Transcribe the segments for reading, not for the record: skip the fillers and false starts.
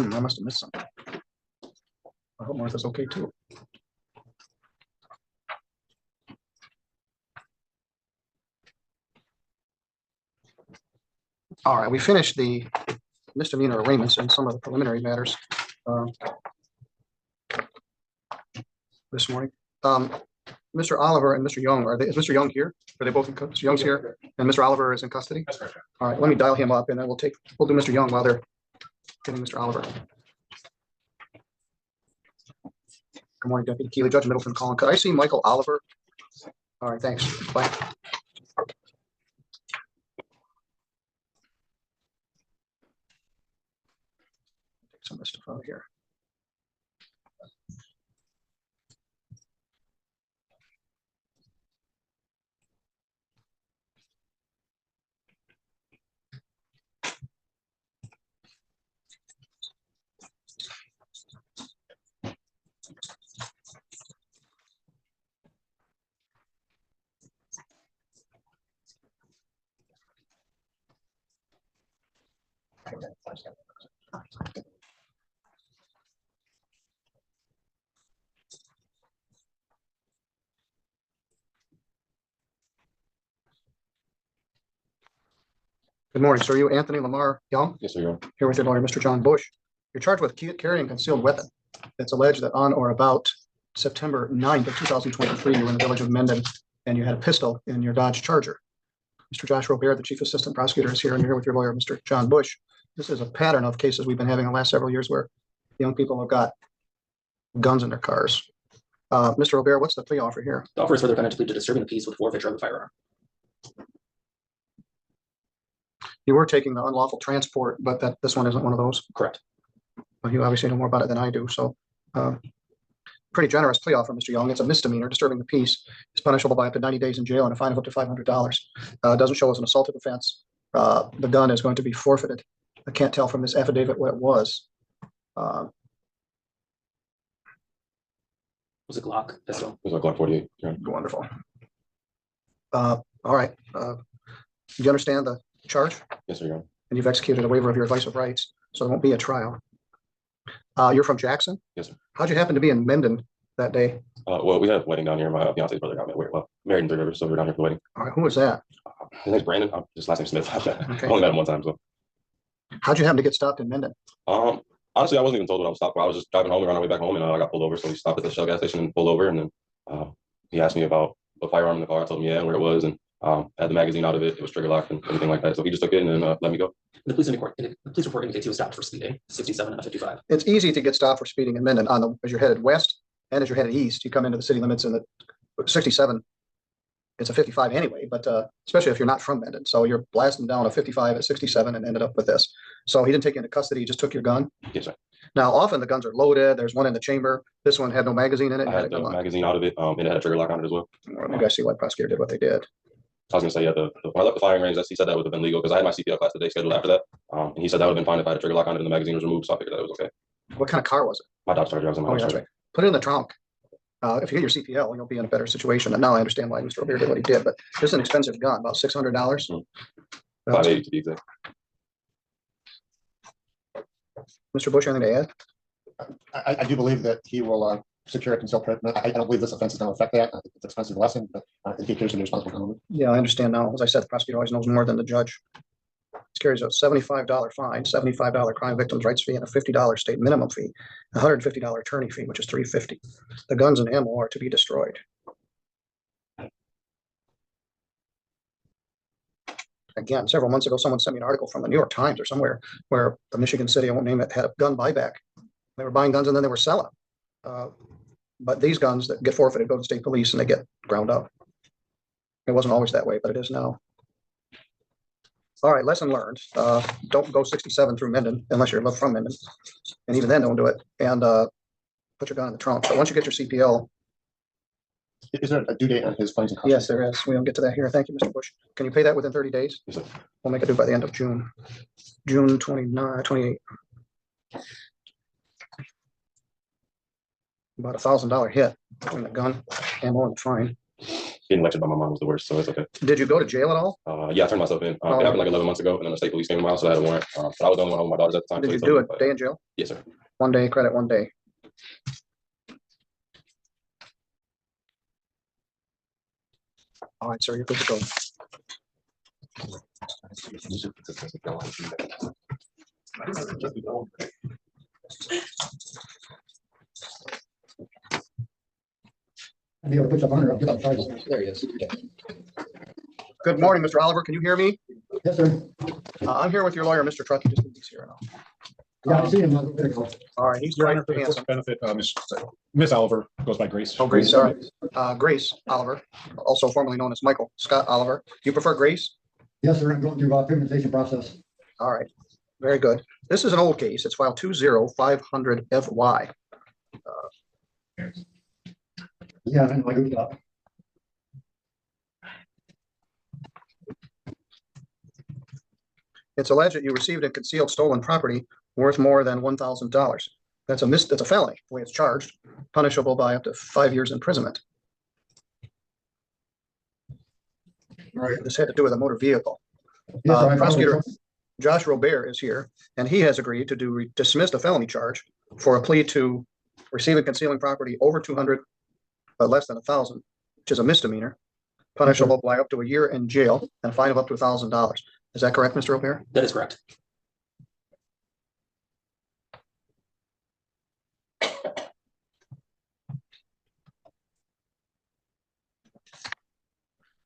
I must have missed something. I hope Martha's okay too. All right, we finished the misdemeanor arraignments and some of the preliminary matters this morning. Mr. Oliver and Mr. Young, is Mr. Young here? Are they both in custody? Mr. Young's here and Mr. Oliver is in custody? That's correct. All right, let me dial him up and then we'll do Mr. Young while they're getting Mr. Oliver. Good morning, Deputy Keeley, Judge Middleton calling. Could I see Michael Oliver? All right, thanks. Bye. Take some of this stuff out of here. Good morning, sir. Are you Anthony Lamar Young? Yes, sir. Here with your lawyer, Mr. John Bush. You're charged with carrying a concealed weapon. It's alleged that on or about September 9th of 2023, you were in the village of Mendon and you had a pistol in your Dodge Charger. Mr. Josh Robert, the Chief Assistant Prosecutor, is here, and you're here with your lawyer, Mr. John Bush. This is a pattern of cases we've been having in the last several years where young people have got guns in their cars. Mr. Robert, what's the plea offer here? The offer is for the defendant to plead to disturbing the peace with forfeiture of the firearm. You were taking the unlawful transport, but this one isn't one of those. Correct. Well, you obviously know more about it than I do, so pretty generous plea offer, Mr. Young. It's a misdemeanor. Disturbing the peace is punishable by up to 90 days in jail and a fine of up to $500. It doesn't show as an assaultive offense. The gun is going to be forfeited. I can't tell from this affidavit what it was. Was it Glock pistol? It was a Glock 48. Yeah. Wonderful. All right. Do you understand the charge? Yes, sir. And you've executed a waiver of your advice of rights, so there won't be a trial. You're from Jackson? Yes, sir. How'd you happen to be in Mendon that day? Well, we had a wedding down here. My fiance's brother got married in Three Rivers, so we were down here for the wedding. All right. Who was that? His name's Brandon. His last name's Smith. Okay. I only met him one time, so. How'd you happen to get stopped in Mendon? Honestly, I wasn't even told what I was stopped for. I was just driving home. We were on our way back home, and I got pulled over. So we stopped at the Shell gas station and pulled over, and then he asked me about the firearm in the car. I told him, yeah, and where it was, and had the magazine out of it. It was trigger locked and everything like that. So he just took it and then let me go. The police report indicates he was stopped for speeding, 67 and a 55. It's easy to get stopped for speeding in Mendon as you're headed west and as you're headed east. You come into the city limits in the 67. It's a 55 anyway, but especially if you're not from Mendon. So you're blasting down a 55 at 67 and ended up with this. So he didn't take you into custody. He just took your gun. Yes, sir. Now, often the guns are loaded. There's one in the chamber. This one had no magazine in it. I had the magazine out of it, and it had a trigger lock on it as well. Maybe I see why the prosecutor did what they did. I was going to say, yeah, when I left the firing range, he said that would have been legal because I had my CPL class the day scheduled after that. And he said that would have been fine if I had a trigger lock on it and the magazine was removed. So I figured that was okay. What kind of car was it? My Dodge Charger. I was in my Dodge that's Charger. right. Put it in the trunk. If you get your CPL, you'll be in a better situation. And now I understand why Mr. O'Bear did what he did. But this is an expensive gun, about $600. $580 to be exact. Mr. Bush, anything to add? I do believe that he will secure a concealed permit. I don't believe this offense is going to affect that. I think it's an expensive lesson, but he appears to be responsible for it. Yeah, I understand now. As I said, the prosecutor always knows more than the judge. This carries a $75 fine, $75 crime victims' rights fee, and a $50 state minimum fee, a $150 attorney fee, which is $350. The guns and ammo are to be destroyed. Again, several months ago, someone sent me an article from the New York Times or somewhere where the Michigan city, I won't name it, had a gun buyback. They were buying guns and then they were selling. But these guns that get forfeited go to state police and they get ground up. It wasn't always that way, but it is now. All right, lesson learned. Don't go 67 through Mendon unless you're from Mendon. And even then, don't do it. And put your gun in the trunk. So once you get your CPL. Is there a due date on his fines and costs? Yes, there is. We don't get to that here. Thank you, Mr. Bush. Can you pay that within 30 days? Yes, sir. We'll make it due by the end of June. June 29, 28. About $1,000 hit between the gun, ammo, and the fine. getting lectured by my mom was the worst, so it's okay. Did you go to jail at all? Yeah, I turned myself in. It happened like 11 months ago, and then the state police came to my house, so I had a warrant. But I was the only one home with my daughters at the time. Did so you they do told it me, day in jail? Yes, sir. 1 day, credit 1 day. All right, sir, you're good to go. I'll be able to put some under. I'll get outside. There he is. Good morning, Mr. Oliver. Can you hear me? Yes, sir. I'm here with your lawyer, Mr. Truckee. Just he's here now. Yeah, I seen him a little bit ago. All right, he's Your right Honor, for the handsome. court's benefit, Miss Oliver goes by Grace. Oh, Grace, all right. Grace Oliver, also formerly known as Michael Scott Oliver. Do you prefer Grace? Yes, sir. I'm going through privatization process. All right, very good. This is an old case. It's file 20500 FY. Yeah, I know. I goofed up. It's alleged that you received a concealed stolen property worth more than $1,000. That's a felony, the way it's charged, punishable by up to 5 years imprisonment. All right, this had to do with a motor vehicle. Yes, sir. Prosecutor Josh Robert is here, and he has agreed to dismiss the felony charge for a plea to receiving concealing property over 200, but less than 1,000, which is a misdemeanor, punishable by up to a year in jail and a fine of up to $1,000. Is that correct, Mr. Robert? That is correct.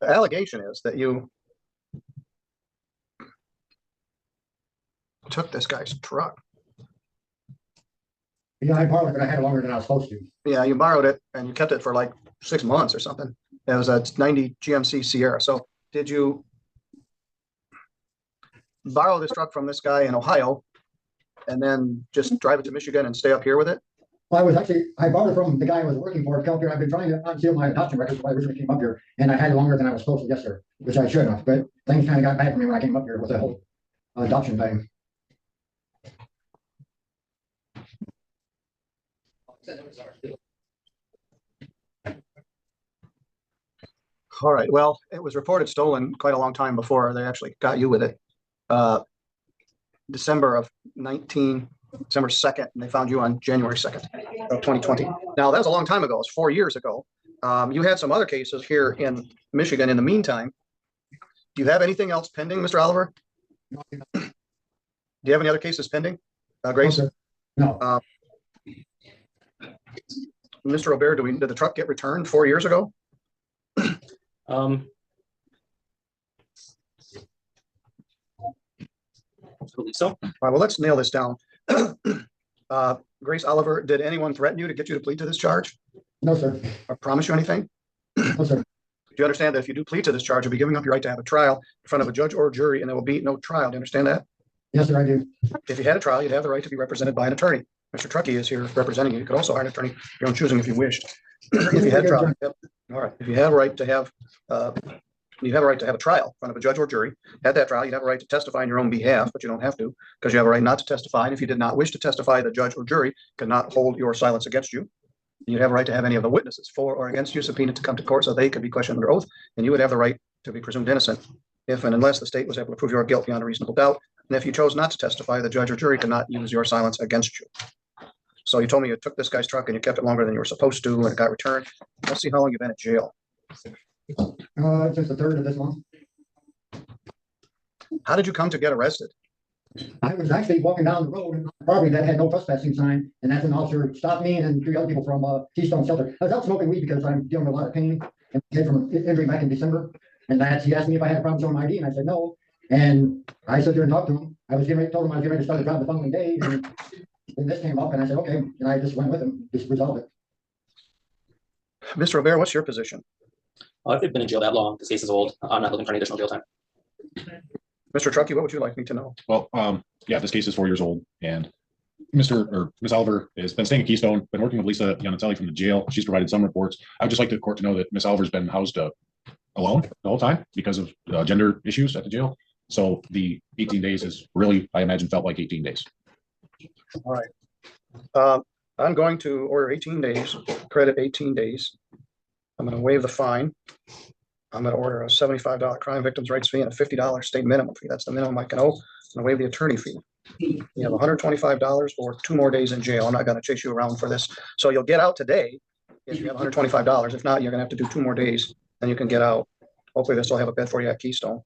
The allegation is that you took this guy's truck. Yeah, I borrowed it, but I had it longer than I was supposed to. Yeah, you borrowed it and you kept it for like 6 months or something. It was a 90 GMC Sierra. So did you borrow this truck from this guy in Ohio and then just drive it to Michigan and stay up here with it? Well, I borrowed it from the guy I was working for to come up here. I've been trying to unseal my adoption records when I originally came up here, and I had it longer than I was supposed to, yes, sir, which I should have, but things kind of got bad for me when I came up here with the whole adoption thing. All right. Well, it was reported stolen quite a long time before they actually got you with it. December 2nd, and they found you on January 2nd of 2020. Now, that was a long time ago. It's 4 years ago. You had some other cases here in Michigan in the meantime. Do you have anything else pending, Mr. Oliver? Do you have any other cases pending, Grace? No, Mr. Robert, did the truck get returned 4 years ago? I believe so. All right, well, let's nail this down. Grace Oliver, did anyone threaten you to get you to plead to this charge no, sir. or promise you anything? No, sir. Do you understand that if you do plead to this charge, you'll be giving up your right to have a trial in front of a judge or jury, and there will be no trial? Do you understand that? Yes, sir, I do. If you had a trial, you'd have the right to be represented by an attorney. Mr. Truckee is here representing you. You could also hire an attorney of your own choosing if you wished. If you had a trial, yep. All right. If you have a right to have, you have a right to have a trial in front of a judge or jury. At that trial, you'd have a right to testify on your own behalf, but you don't have to, because you have a right not to testify. And if you did not wish to testify, the judge or jury could not hold your silence against you. You'd have a right to have any of the witnesses for or against you subpoenaed to come to court so they could be questioned under oath, and you would have the right to be presumed innocent if and unless the state was able to prove your guilt beyond a reasonable doubt. And if you chose not to testify, the judge or jury could not use your silence against you. So you told me you took this guy's truck and you kept it longer than you were supposed to, and it got returned. Let's see how long you've been in jail. Since the 3rd of this month. How did you come to get arrested? I was actually walking down the road on a property that had no trespassing sign, and that's when an officer stopped me and 3 other people from Keystone Shelter. I was out smoking weed because I'm dealing with a lot of pain and came from an injury back in December. And he asked me if I had a problem showing my ID, and I said no. And I sat there and talked to him. I was told him I was getting ready to start the job the following day, and this came up, and I said okay, and I just went with him, just resolved it. Mr. Robert, what's your position? If they've been in jail that long, this case is old. I'm not looking for any additional jail time. Mr. Truckee, what would you like me to know? Well, yeah, this case is 4 years old, and Miss Oliver has been staying at Keystone, been working with Lisa Yanatelli from the jail. She's provided some reports. I would just like the court to know that Miss Oliver's been housed alone the whole time because of gender issues at the jail. So the 18 days is really, I imagine, felt like 18 days. All right. I'm going to order 18 days, credit 18 days. I'm going to waive the fine. I'm gonna order a $75 crime victims' rights fee and a $50 state minimum fee. That's the minimum I can owe. And waive the attorney fee. You have $125 or 2 more days in jail. I'm not gonna chase you around for this. So you'll get out today if you have $125. If not, you're gonna have to do 2 more days, then you can get out. Hopefully they'll still have a bed for you at Keystone.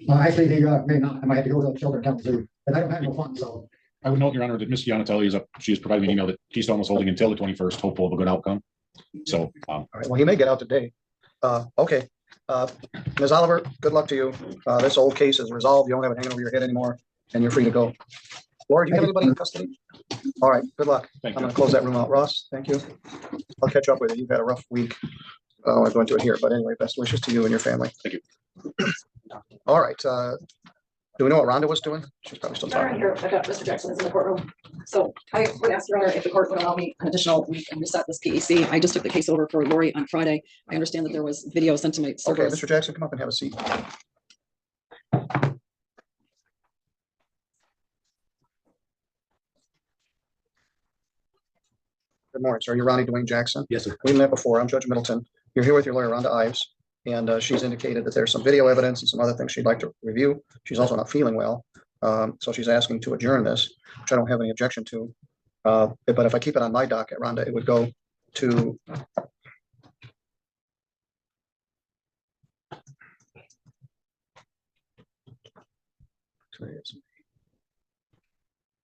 Actually, they may not. I might have to go to the shelter account too, but I don't have no funds, so. I would note, Your Honor, that Ms. Gianatelli is up. She has provided me an email that Keystone was holding until the 21st, hopeful of a good outcome. So, All right, well, he may get out today. Okay. Ms. Oliver, good luck to you. This old case is resolved. You don't have it hanging over your head anymore, and you're free to go. Laura, do you have anybody in custody? All right, good luck. thank I'm you. gonna close that room out. Ross, thank you. I'll catch up with you. You've had a rough week. I'm going to it here, but anyway, best wishes to you and your family. Thank you. All right, do we know what Rhonda was doing? She's probably still Your Honor, talking. here, I've got Mr. Jackson is in the courtroom. So I would ask Your Honor if the court would allow me an additional week and reset this PEC. I just took the case over for Lori on Friday. I understand that there was video sent to my Okay, servers. Mr. Jackson, come up and have a seat. Good morning, sir. You're Ronnie Dwayne Jackson. Yes, sir. We met before. I'm Judge Middleton. You're here with your lawyer, Rhonda Ives, and she's indicated that there's some video evidence and some other things she'd like to review. She's also not feeling well, so she's asking to adjourn this, which I don't have any objection to. But if I keep it on my docket, Rhonda, it would go to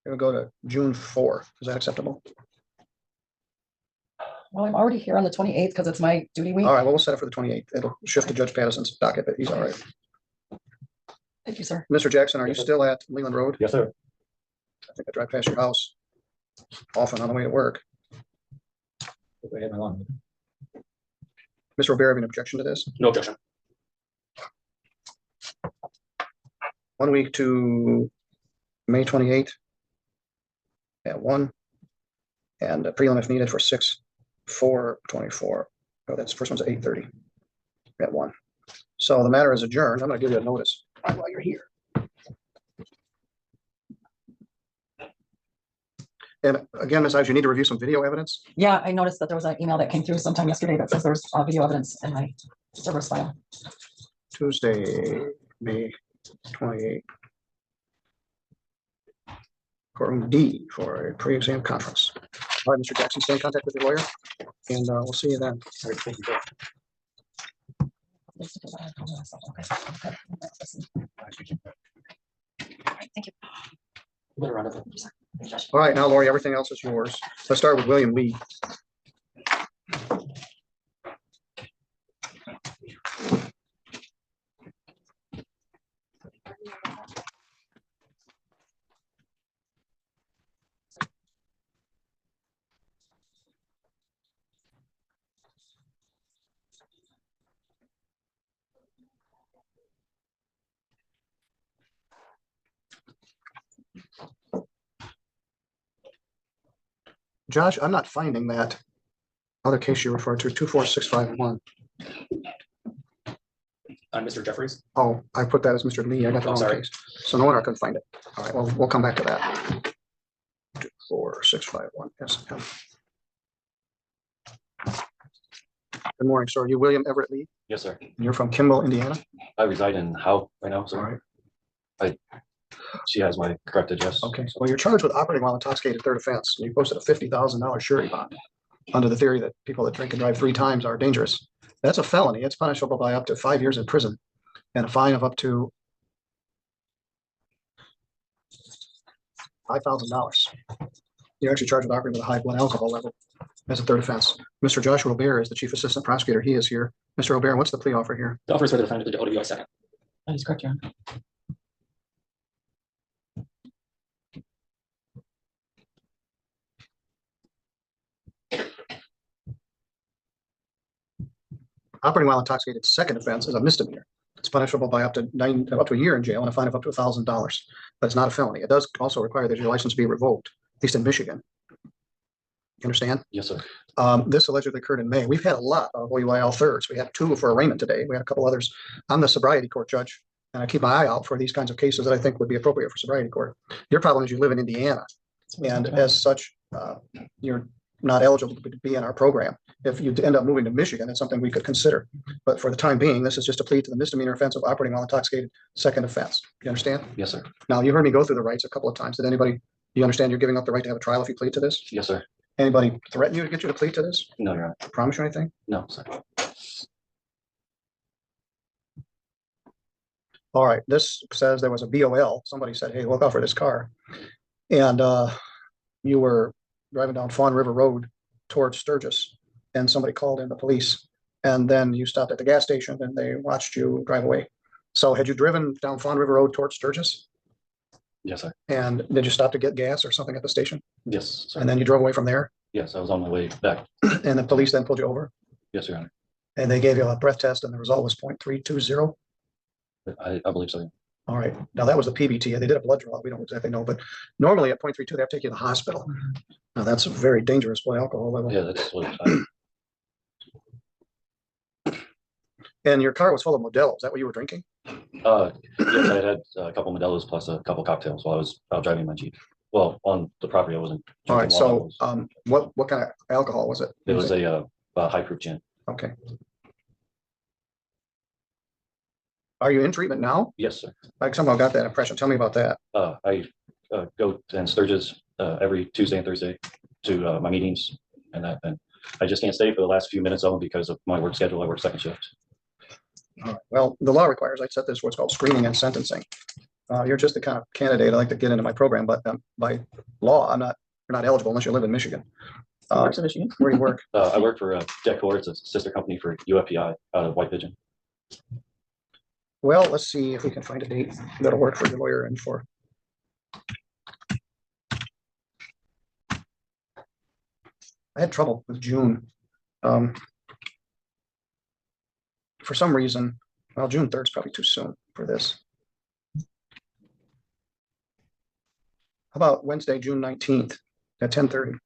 it would go to June 4th. Is that acceptable? Well, I'm already here on the 28th because it's my duty week. All right, well, we'll set it for the 28th. It'll shift to Judge Patterson's docket, but he's all right. Thank you, sir. Mr. Jackson, are you still at Leland Road? Yes, sir. I think I drive past your house often on the way to work. Mr. Robert, have an objection to this? No objection. 1 week to May 28th at 1, and a prelim if needed for 6/4/24. Oh, that's first one's at 8:30 at 1. So the matter is adjourned. I'm going to give you a notice while you're here. And again, Ms. Ives, you need to review some video evidence. Yeah, I noticed that there was an email that came through sometime yesterday that says there's video evidence in my server's file. Tuesday, May 28th. Courtroom D for a pre-exam conference. All right, Mr. Jackson, stay in contact with your lawyer, and we'll see you then. All right, thank you, sir. Thank you. Better run it. All right, now, Lori, everything else is yours. Let's start with William Lee. Josh, I'm not finding that other case you referred to, 24651. Mr. Jeffries. Oh, I put that as Mr. Lee. I got the Oh, wrong sorry. case. So no wonder I couldn't find it. All right, well, we'll come back to that. 24651. Yes. Good morning, sir. Are you William Everett Lee? Yes, sir. And you're from Kimball, Indiana? I reside in Howe right now, All so right. she has my correct address. Okay, well, you're charged with operating while intoxicated, third offense. You posted a $50,000 surety bond under the theory that people that drink and drive 3 times are dangerous. That's a felony. It's punishable by up to 5 years in prison and a fine of up to $5,000. You're actually charged with operating with a high blood alcohol level as a third offense. Mr. Joshua Robert is the chief assistant prosecutor. He is here. Mr. Robert, what's the plea offer here? The offer is for the defendant to OWI second. That is correct, Your Honor. Operating while intoxicated, second offense is a misdemeanor. It's punishable by up to a year in jail and a fine of up to $1,000. But it's not a felony. It does also require that your license be revoked, at least in Michigan. You understand? Yes, sir. This allegedly occurred in May. We've had a lot of OUIL thirds. We had 2 for arraignment today. We had a couple others. I'm the sobriety court judge, and I keep my eye out for these kinds of cases that I think would be appropriate for sobriety court. Your problem is you live in Indiana, and as such, you're not eligible to be in our program. If you end up moving to Michigan, it's something we could consider. But for the time being, this is just a plea to the misdemeanor offense of operating while intoxicated, second offense. You understand? Yes, sir. Now, you heard me go through the rights a couple of times. Did anybody, you understand you're giving up the right to have a trial if you plead to this? Yes, sir. Anybody threaten you to get you to plead to this? No, Your Honor. Promise you anything? No, sir. All right, this says there was a BOL. Somebody said, hey, look out for this car. And you were driving down Fawn River Road towards Sturgis, and somebody called in the police. And then you stopped at the gas station and they watched you drive away. So had you driven down Fawn River Road towards Sturgis? Yes, sir. And did you stop to get gas or something at the station? Yes, sir. And then you drove away from there? Yes, I was on my way back. And the police then pulled you over? Yes, Your Honor. And they gave you a breath test and the result was 0.320? I believe so. All right. Now that was the PBT. They did a blood draw. We don't exactly know, but normally at 0.32, they have to take you to the hospital. Now that's a very dangerous blood alcohol level. Yeah, that's what And your car was full of Modelo. Is that what you were drinking? yes, I had a couple Modelo's plus a couple cocktails while I was out driving my Jeep. Well, on the property, I wasn't. All right. drinking while I So what kind of alcohol was it? it was a high proof gin. Okay. Are you in treatment now? Yes, sir. I somehow got that impression. Tell me about that. I go to Sturgis every Tuesday and Thursday to my meetings and that. And I just can't stay for the last few minutes of them because of my work schedule. I work second shift. All right. Well, the law requires I set this what's called screening and sentencing. You're just the kind of candidate I like to get into my program, but by law, you're not eligible unless you live in Michigan. Where do you work? I work for Decor. It's a sister company for UFPI out of White Pigeon. Well, let's see if we can find a date that'll work for your lawyer and for. I had trouble with June. For some reason, well, June 3rd is probably too soon for this. How about Wednesday, June 19th at 10:30?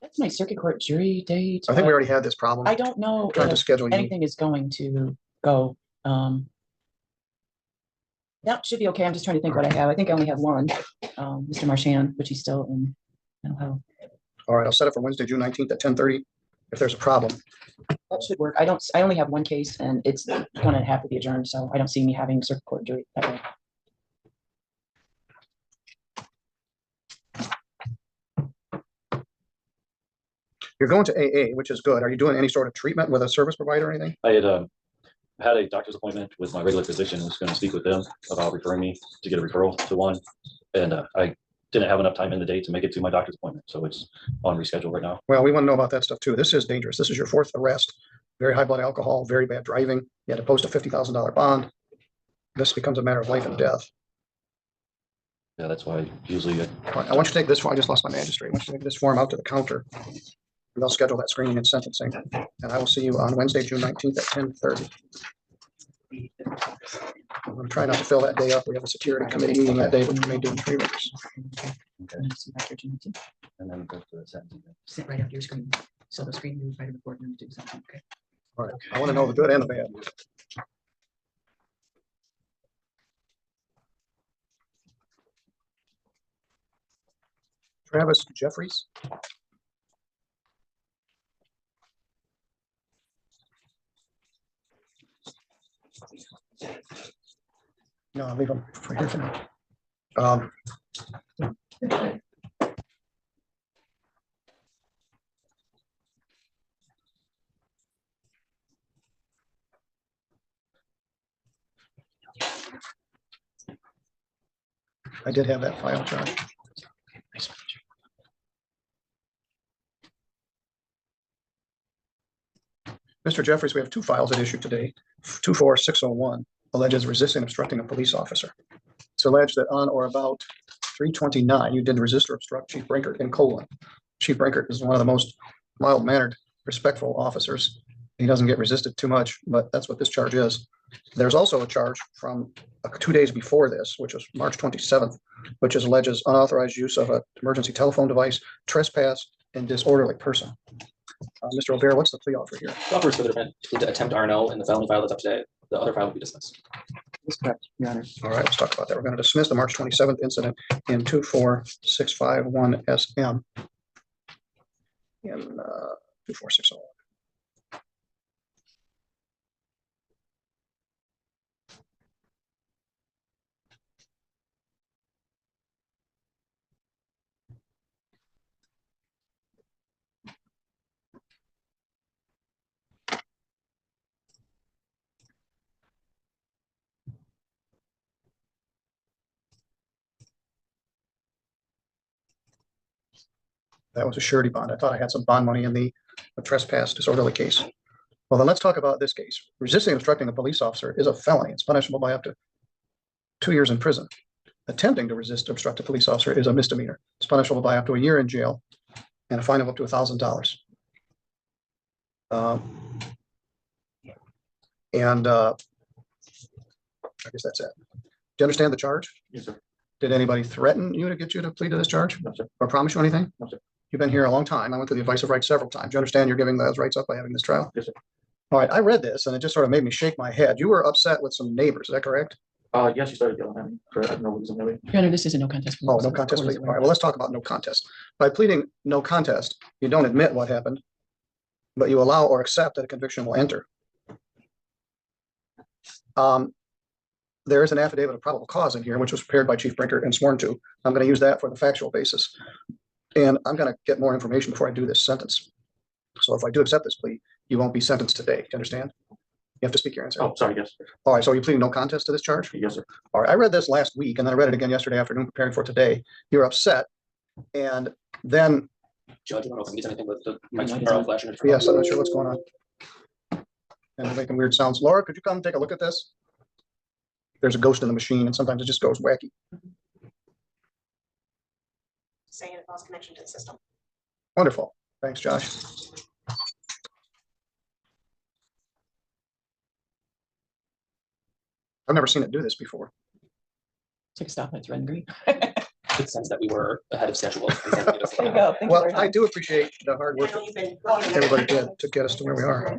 That's my circuit court jury date. I think we but already had this problem. I don't know Trying to if schedule you. anything is going to go. That should be okay. I'm just trying to think what I have. I think I only have one, Mr. Marchand, which he's still in mental health. All right, I'll set it for Wednesday, June 19th at 10:30. If there's a problem. That should work. I only have one case and it's going to have to be adjourned, so I don't see me having circuit court jury that way. You're going to AA, which is good. Are you doing any sort of treatment with a service provider or anything? I had a doctor's appointment with my regular physician. I was going to speak with them about referring me to get a referral to one. And I didn't have enough time in the day to make it to my doctor's appointment. So it's on reschedule right now. Well, we want to know about that stuff too. This is dangerous. This is your fourth arrest. Very high blood alcohol, very bad driving. You had to post a $50,000 bond. This becomes a matter of life and death. Yeah, that's why usually All right, I want you to take this form. I just lost my magistrate. I want you to take this form out to the counter. And they'll schedule that screening and sentencing. And I will see you on Wednesday, June 19th at 10:30. I'm going to try not to fill that day up. We have a security committee meeting that day, which we may do in 3 weeks. and then go to the sentencing. Sit right after your screen. So the screen moves right in the board and do something. Okay. All right, I want to know the good and the bad. Travis Jeffries. No, I'll leave them for here for now. I did have that file, Josh. Mr. Jeffries, we have 2 files at issue today. 24601 alleges resisting obstructing a police officer. It's alleged that on or about 3/29, you did resist or obstruct Chief Brinkert in Colon. Chief Brinkert is one of the most mild-mannered, respectful officers. He doesn't get resisted too much, but that's what this charge is. There's also a charge from 2 days before this, which was March 27th, which is alleges unauthorized use of an emergency telephone device, trespass, and disorderly person. Mr. O'Bear, what's the plea offer here? The offer is for the attempt R&O in the felony file that's up today. The other file will be dismissed. That's correct, Your Honor. All right, let's talk about that. We're going to dismiss the March 27th incident in 24651 SM. in 2460. That was a surety bond. I thought I had some bond money in the trespass disorderly case. Well, then let's talk about this case. Resisting obstructing a police officer is a felony. It's punishable by up to 2 years in prison. Attempting to resist or obstruct a police officer is a misdemeanor. It's punishable by up to a year in jail and a fine of up to $1,000. I guess that's it. Do you understand the charge? Yes, sir. Did anybody threaten you to get you to plead to this charge? No, sir. Or promise you anything? No, sir. You've been here a long time. I went through the advice of rights several times. You understand you're giving those rights up by having this trial? Yes, sir. All right, I read this and it just sort of made me shake my head. You were upset with some neighbors, is that correct? Yeah, she started yelling at me for no reason really. Your Honor, this is a no contest. plea, Oh, so no the contest court is plea. All aware. right, well, let's talk about no contest. By pleading no contest, you don't admit what happened, but you allow or accept that a conviction will enter. There is an affidavit of probable cause in here, which was prepared by Chief Brinker and sworn to. I'm going to use that for the factual basis. And I'm going to get more information before I do this sentence. So if I do accept this plea, you won't be sentenced today. Do you understand? You have to speak your answer. Oh, sorry, yes. All right, so are you pleading no contest to this charge? Yes, sir. All right, I read this last week and then I read it again yesterday afternoon preparing for today. You're upset. And then, Judge, I don't know if it means anything with the mics are flashing. yes, I'm not sure what's going on. And they're making weird sounds. Laura, could you come take a look at this? There's a ghost in the machine and sometimes it just goes wacky. Saying it lost connection to the system. Wonderful. Thanks, Josh. I've never seen it do this before. Take a stop, it's red and green. Good sense that we were ahead of schedule. There you go. Thank you Well, very I much. do appreciate the hard I work know that you've been going. everybody did to get us to where we are.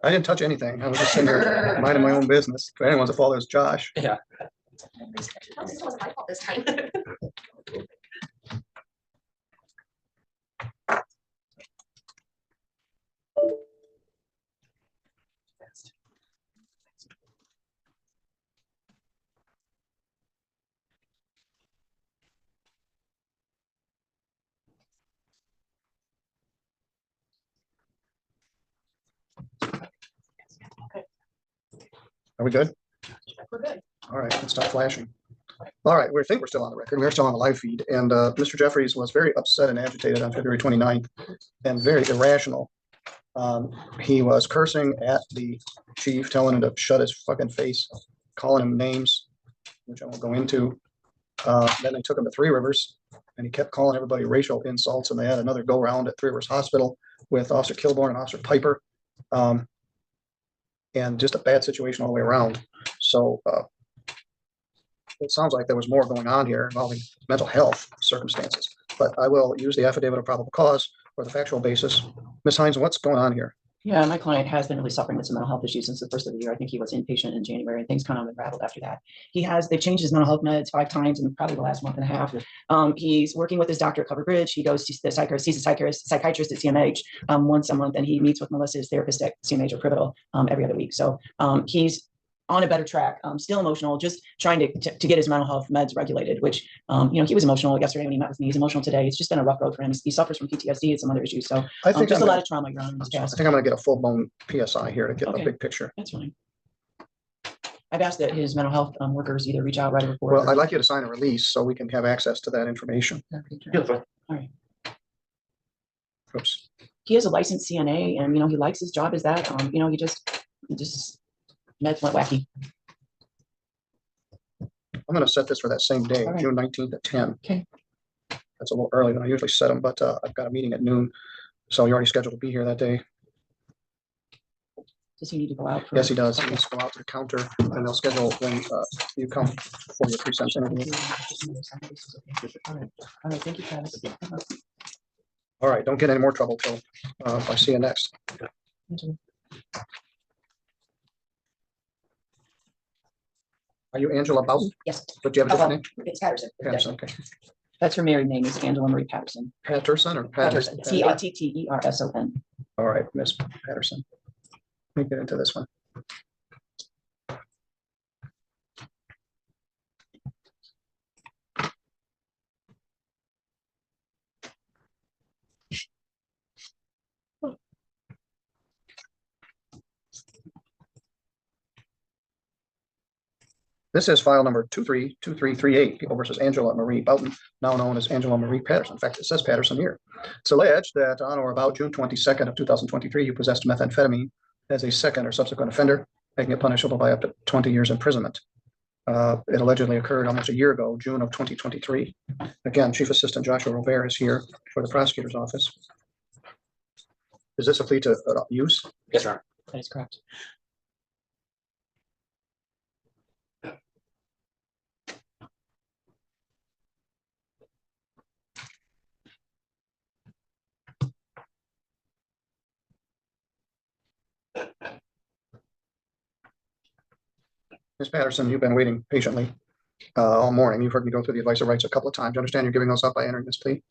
I didn't touch anything. I was just sitting there minding my own business. If anyone's a fault, it was Josh. Yeah. No, this wasn't my fault this time. Are we good? We're good. All right, let's stop flashing. All right, we think we're still on the record. We're still on the live feed. And Mr. Jeffries was very upset and agitated on February 29th and very irrational. He was cursing at the chief, telling him to shut his fucking face, calling him names, which I won't go into. Then they took him to Three Rivers and he kept calling everybody racial insults. And they had another go round at Three Rivers Hospital with Officer Kilborn and Officer Piper. And just a bad situation all the way around. So it sounds like there was more going on here involving mental health circumstances, but I will use the affidavit of probable cause for the factual basis. Ms. Hines, what's going on here? Yeah, my client has been really suffering with some mental health issues since the first of the year. I think he was inpatient in January and things kind of unraveled after that. They've changed his mental health meds 5 times in probably the last month and a half. He's working with his doctor at Cover Bridge. He goes to the sees a psychiatrist at CMH once a month, and he meets with Melissa, his therapist at CMH or Pivotal every other week. So he's on a better track, still emotional, just trying to get his mental health meds regulated, which, he was emotional yesterday when he met with me. He's emotional today. It's just been a rough road for him. He suffers from PTSD and some other issues. So I think just I'm a lot gonna- of trauma you're on in his I past. think I'm gonna get a full-blown PSI here to get Okay. a big picture. That's fine. I've asked that his mental health workers either reach out, write a report. Well, I'd like you to sign a release so we can have access to that information. Yeah, that's fine. All right. Oops. He is a licensed CNA and, he likes his job as that. He just meds went wacky. I'm gonna set this for that same day, All right. June 19th at 10. Okay. That's a little early than I usually set them, but I've got a meeting at noon. So you're already scheduled to be here that day. Does he need to go out? for- Yes, he does. He Okay. needs to go out to the counter and they'll schedule when you come for your pre-sentence interview. All right, all right, thank you, Travis. All right, don't get any more trouble till I see you next. Are you Angela Bowden? Yes. But do you have a different name? It's Patterson. Patterson, okay. That's her married name is Angela Marie Patterson. Patterson or Patterson? Patterson. All right, Miss Patterson. Let me get into this one. This is file number 232338, People versus Angela Marie Bowden, now known as Angela Marie Patterson. In fact, it says Patterson here. It's alleged that on or about June 22nd of 2023, you possessed methamphetamine as a second or subsequent offender, making it punishable by up to 20 years imprisonment. It allegedly occurred almost a year ago, June of 2023. Again, Chief Assistant Joshua Robert is here for the prosecutor's office. Is this a plea to use? Yes, Your Honor. That is correct. Ms. Patterson, you've been waiting patiently all morning. You've heard me go through the advice of rights a couple of times. You understand you're giving those up by entering this plea?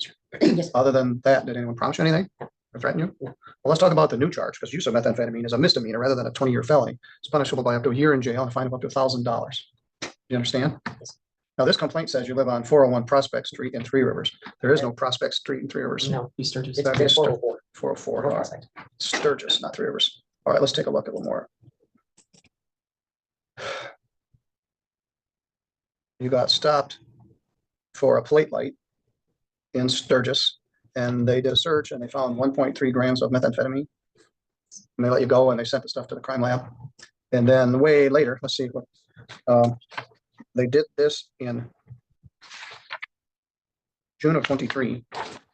Yes. Other than that, did anyone promise you anything or threaten you? No. Well, let's talk about the new charge, because use of methamphetamine is a misdemeanor rather than a 20-year felony. It's punishable by up to a year in jail and a fine of up to $1,000. You understand? Yes. Now, this complaint says you live on 401 Prospect Street in Three Rivers. There is no Prospect Street in Three Rivers. No, you Sturgis. That'd be It's 404. 404. All right. Sturgis, not Three Rivers. All right, let's take a look at a little more. You got stopped for a plate light in Sturgis, and they did a search and they found 1.3 grams of methamphetamine. And they let you go and they sent the stuff to the crime lab. And then way later, let's see what they did this in June of 23,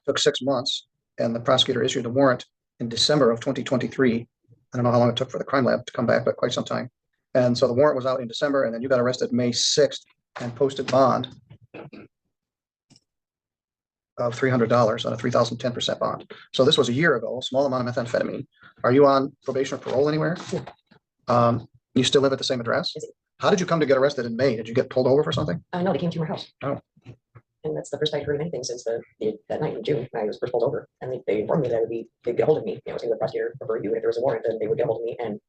took 6 months, and the prosecutor issued a warrant in December of 2023. I don't know how long it took for the crime lab to come back, but quite some time. And so the warrant was out in December, and then you got arrested May 6th and posted bond of $300 on a 3,010% bond. So this was a year ago, a small amount of methamphetamine. Are you on probation or parole anywhere? You still live at the same address? Yes. How did you come to get arrested in May? Did you get pulled over for something? No, they came to our house. Oh. And that's the first I'd heard of anything since that night in June, when I was first pulled over. And they informed me that they'd get a hold of me, saying the prosecutor referred you, and if there was a warrant, then they would get a hold of me and,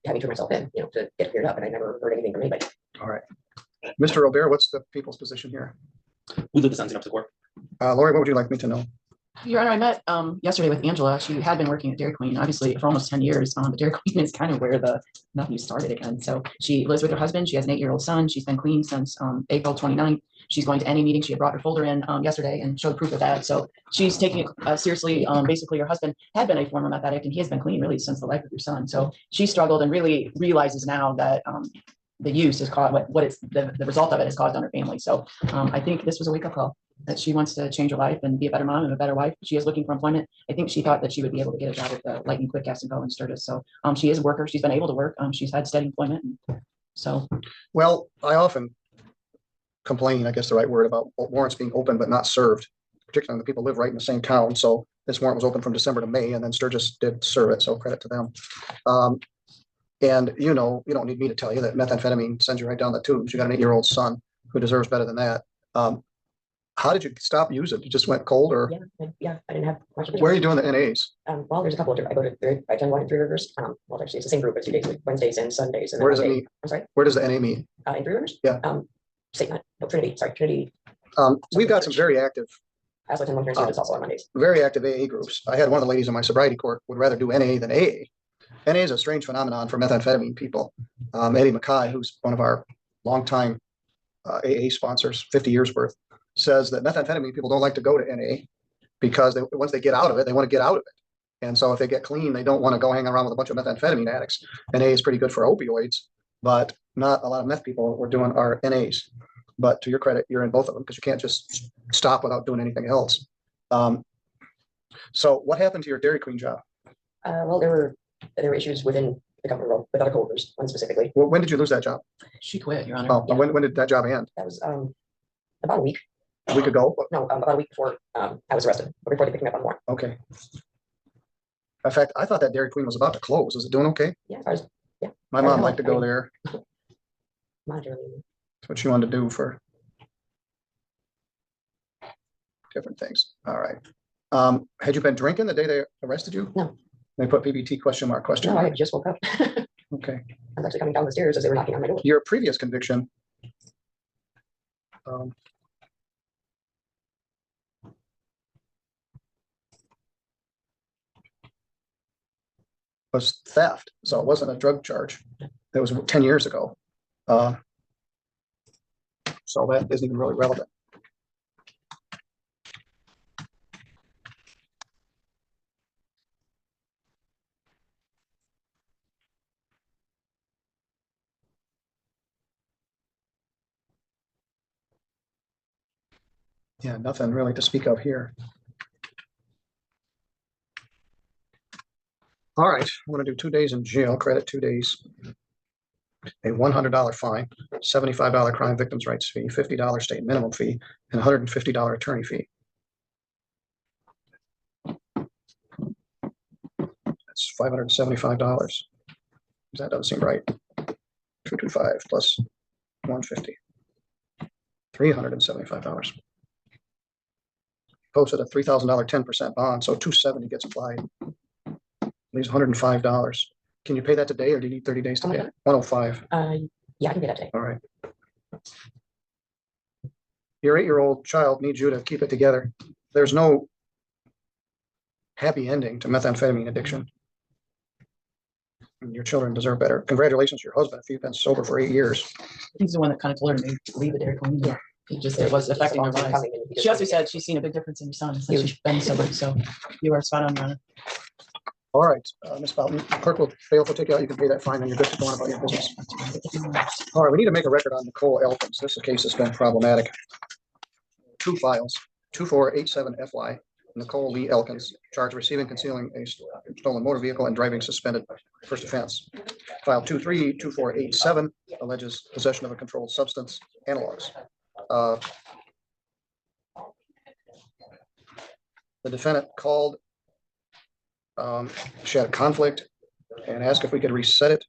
have me turn myself in, to get cleared up. And I never heard anything from anybody. All right. Mr. Robert, what's the people's position here? We leave the sentencing up to the court. Lori, what would you like me to know? Your Honor, I met yesterday with Angela. She had been working at Dairy Queen, obviously, for almost 10 years. But Dairy Queen is kind of where the nothing started again. So she lives with her husband. She has an 8-year-old son. She's been clean since April 29th. She's going to any meeting. She had brought her folder in yesterday and showed proof of that. So she's taking it seriously. Basically, her husband had been a former meth addict, and he has been clean really since the life of her son. So she struggled and really realizes now that the use has caused what it's the result of it has caused on her family. So I think this was a wake-up call that she wants to change her life and be a better mom and a better wife. She is looking for employment. I think she thought that she would be able to get a job at the Lightning Quick Gas and Go in Sturgis. So she is a worker. She's been able to work. She's had steady employment. So, Well, I often complain, I guess the right word, about warrants being open but not served, particularly when the people live right in the same town. So this warrant was open from December to May, and then Sturgis did serve it. So credit to them. And you don't need me to tell you that methamphetamine sends you right down the tubes. You got an 8-year-old son who deserves better than that. How did you stop using? You just went cold, or Yeah, I didn't have much. where are you doing the NAs? Well, there's a couple of different, I attend one in Three Rivers. Well, actually, it's the same group, but 2 days a week, Wednesdays and Sundays. And Where does it Monday- meet? I'm sorry, Where does the NA meet? in Three Rivers? Yeah. Trinity, Trinity. We've got some very active I also attend one here in Stevens also on Mondays. AA groups. I had one of the ladies in my sobriety court would rather do NA than AA. NA is a strange phenomenon for methamphetamine people. Eddie Mackay, who's one of our longtime AA sponsors, 50 years worth, says that methamphetamine people don't like to go to NA because once they get out of it, they want to get out of it. And so if they get clean, they don't want to go hang around with a bunch of methamphetamine addicts. NA is pretty good for opioids, but not a lot of meth people were doing our NAs. But to your credit, you're in both of them because you can't just stop without doing anything else. So what happened to your Dairy Queen job? Well, there were issues within the company role with other coworkers, one specifically. Well, when did you lose that job? She quit, Your Honor. Oh, when did that job end? That was about a week. A week ago? No, about a week before I was arrested, or before they picked me up on warrant. Okay. In fact, I thought that Dairy Queen was about to close. Is it doing okay? Yeah, as far as My mom liked to go there. monitoring. That's what she wanted to do for different things. All right. Had you been drinking the day they arrested you? No. They put PBT question mark. No, I just woke up. I Okay. was actually coming down the stairs as they were knocking on my door. Your previous conviction. Was theft, so it wasn't a drug charge. That was 10 years ago. So that isn't even really relevant. Yeah, nothing really to speak of here. All right, I'm gonna do 2 days in jail, credit 2 days. A $100 fine, $75 crime victims' rights fee, $50 state minimum fee, and $150 attorney fee. That's $575. That doesn't seem right. 225 plus 150. $375. Posted a $3,000 10% bond, so $270 gets applied. Leaves $105. Can you pay that today, or do you need 30 days to pay it? 105. Yeah, I can get that today. All right. Your 8-year-old child needs you to keep it together. There's no happy ending to methamphetamine addiction. And your children deserve better. Congratulations to your husband if you've been sober for 8 years. He's the one that kind of told her to leave the Dairy Queen. Yeah. He just, it was affecting her lives. She also said she's seen a big difference in your son since she's been sober, so you are spot on, Your Honor. All right, Ms. Boughton, clerk will bail for take you out. You can pay that fine and you're good to go on about your business. All right, we need to make a record on Nicole Elkins. This case has been problematic. 2 files, 2487FY, Nicole Lee Elkins, charged receiving, concealing a stolen motor vehicle and driving suspended, first offense. File 232487 alleges possession of a controlled substance, analogs. The defendant called. She had a conflict and asked if we could reset it.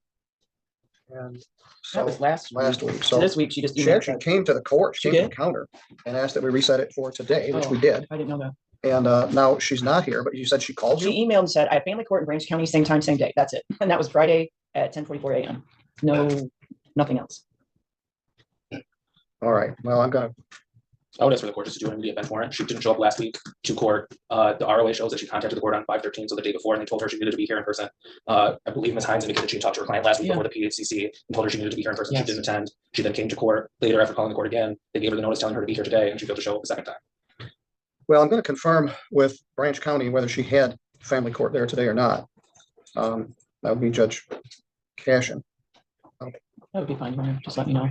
And so That was last week. So So this week, she just she emailed actually that. came to the court, she She came to did? the counter and asked that we reset it for today, which we Oh. did. I didn't know that. And now she's not here, but you said she called She you? emailed and said, I have family court in Branch County, same time, same day. That's it. And that was Friday at 10:44 a.m. No, nothing else. All right, well, I'm gonna, I would ask for the court just to do an immediate bench warrant. She didn't show up last week to court. The ROA shows that she contacted the court on 5/13, so the day before, and they told her she needed to be here in person. I believe Ms. Hines indicated she talked to her client last week Yeah. before the PHCC and told her she needed to be here in person. Yes. She didn't attend. She then came to court later after calling the court again. They gave her the notice telling her to be here today, and she failed to show up the second time. well, I'm gonna confirm with Branch County whether she had family court there today or not. That would be Judge Cashin. That would be fine, Your Honor. Just let me know.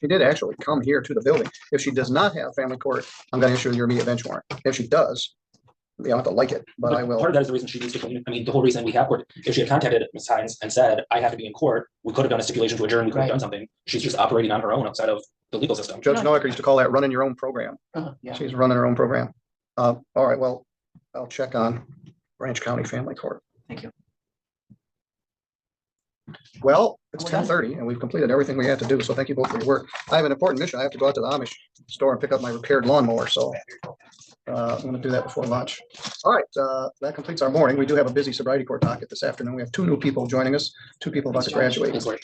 She did actually come here to the building. If she does not have family court, I'm gonna issue your immediate bench warrant. If she does, you don't have to like it, but I will. Part of that is the reason she needs to communicate. I mean, the whole reason we have court, if she had contacted Ms. Hines and said, I have to be in court, we could have done a stipulation to adjourn, we could have Right. done something. She's just operating on her own outside of the legal system. Judge Noacker used to call that running your own program. Yeah. She's running her own program. All right, well, I'll check on Branch County Family Court. Thank you. Well, it's We're done. 10:30 and we've completed everything we had to do, so thank you both for your work. I have an important mission. I have to go out to the Amish store and pick up my repaired lawnmower, so I'm gonna do that before lunch. All right, that completes our morning. We do have a busy sobriety court docket this afternoon. We have 2 new people joining us, 2 people about to graduate. Thanks, Lori.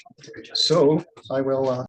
So I will